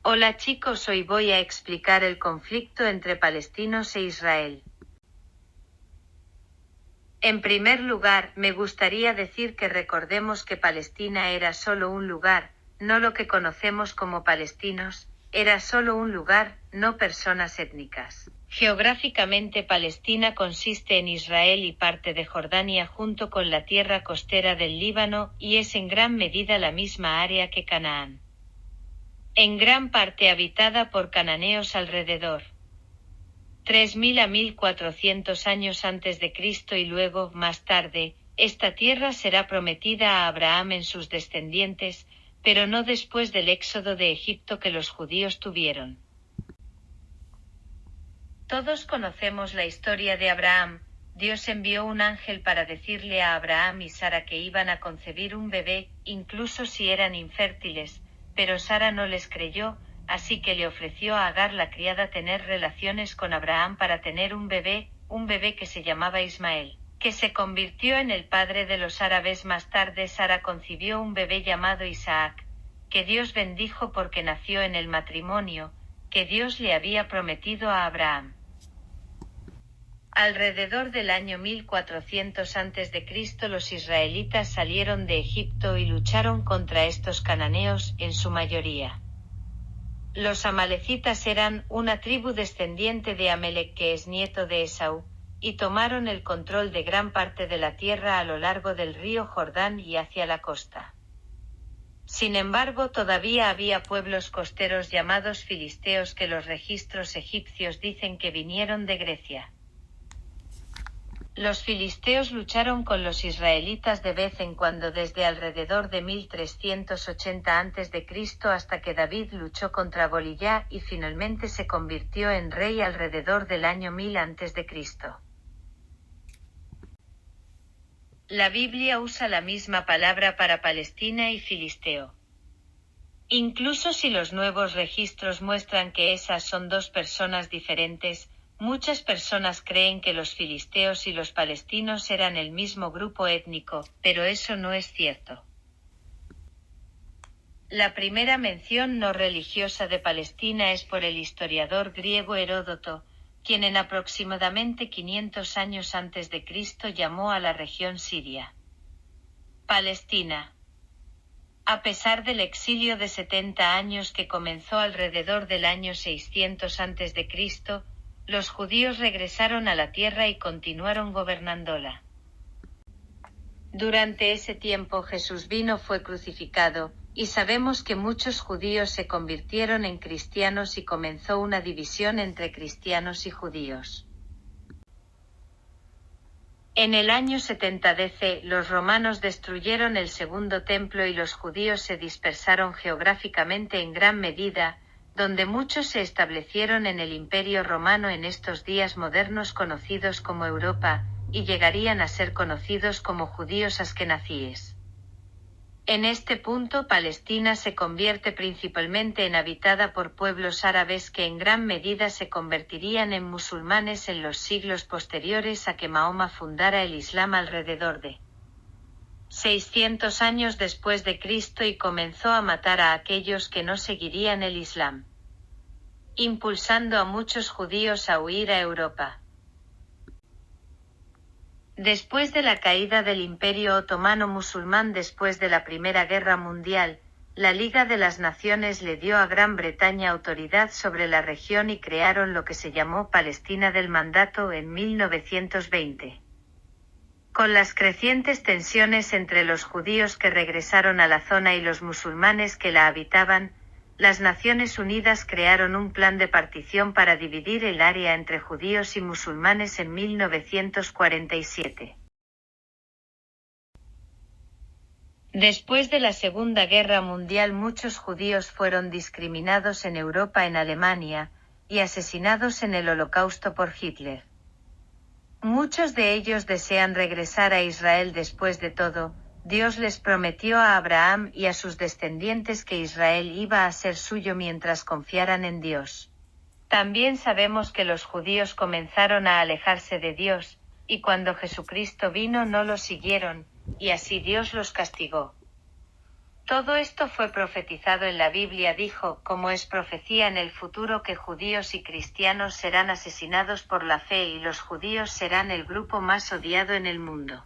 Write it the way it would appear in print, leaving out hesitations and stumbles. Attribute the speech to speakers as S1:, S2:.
S1: Hola chicos, hoy voy a explicar el conflicto entre palestinos e Israel. En primer lugar, me gustaría decir que recordemos que Palestina era solo un lugar, no lo que conocemos como palestinos, era solo un lugar, no personas étnicas. Geográficamente Palestina consiste en Israel y parte de Jordania junto con la tierra costera del Líbano y es en gran medida la misma área que Canaán. En gran parte habitada por cananeos alrededor. 3000 a 1400 años antes de Cristo y luego, más tarde, esta tierra será prometida a Abraham en sus descendientes, pero no después del éxodo de Egipto que los judíos tuvieron. Todos conocemos la historia de Abraham. Dios envió un ángel para decirle a Abraham y Sara que iban a concebir un bebé, incluso si eran infértiles, pero Sara no les creyó, así que le ofreció a Agar la criada tener relaciones con Abraham para tener un bebé que se llamaba Ismael, que se convirtió en el padre de los árabes. Más tarde Sara concibió un bebé llamado Isaac, que Dios bendijo porque nació en el matrimonio que Dios le había prometido a Abraham. Alrededor del año 1400 a.C. los israelitas salieron de Egipto y lucharon contra estos cananeos, en su mayoría. Los amalecitas eran una tribu descendiente de Amelec que es nieto de Esaú, y tomaron el control de gran parte de la tierra a lo largo del río Jordán y hacia la costa. Sin embargo, todavía había pueblos costeros llamados filisteos que los registros egipcios dicen que vinieron de Grecia. Los filisteos lucharon con los israelitas de vez en cuando desde alrededor de 1380 a.C. hasta que David luchó contra Goliat y finalmente se convirtió en rey alrededor del año 1000 a.C. La Biblia usa la misma palabra para Palestina y filisteo. Incluso si los nuevos registros muestran que esas son dos personas diferentes, muchas personas creen que los filisteos y los palestinos eran el mismo grupo étnico, pero eso no es cierto. La primera mención no religiosa de Palestina es por el historiador griego Heródoto, quien en aproximadamente 500 años antes de Cristo llamó a la región siria Palestina. A pesar del exilio de 70 años que comenzó alrededor del año 600 a.C., los judíos regresaron a la tierra y continuaron gobernándola. Durante ese tiempo Jesús fue crucificado, y sabemos que muchos judíos se convirtieron en cristianos y comenzó una división entre cristianos y judíos. En el año 70 DC, los romanos destruyeron el segundo templo y los judíos se dispersaron geográficamente en gran medida, donde muchos se establecieron en el Imperio Romano en estos días modernos conocidos como Europa, y llegarían a ser conocidos como judíos askenazíes. En este punto Palestina se convierte principalmente en habitada por pueblos árabes que en gran medida se convertirían en musulmanes en los siglos posteriores a que Mahoma fundara el Islam alrededor de 600 años después de Cristo y comenzó a matar a aquellos que no seguirían el Islam, impulsando a muchos judíos a huir a Europa. Después de la caída del Imperio Otomano Musulmán después de la Primera Guerra Mundial, la Liga de las Naciones le dio a Gran Bretaña autoridad sobre la región y crearon lo que se llamó Palestina del Mandato en 1920. Con las crecientes tensiones entre los judíos que regresaron a la zona y los musulmanes que la habitaban, las Naciones Unidas crearon un plan de partición para dividir el área entre judíos y musulmanes en 1947. Después de la Segunda Guerra Mundial muchos judíos fueron discriminados en Europa, en Alemania, y asesinados en el Holocausto por Hitler. Muchos de ellos desean regresar a Israel. Después de todo, Dios les prometió a Abraham y a sus descendientes que Israel iba a ser suyo mientras confiaran en Dios. También sabemos que los judíos comenzaron a alejarse de Dios, y cuando Jesucristo vino no lo siguieron, y así Dios los castigó. Todo esto fue profetizado en la Biblia, dijo, como es profecía en el futuro que judíos y cristianos serán asesinados por la fe y los judíos serán el grupo más odiado en el mundo.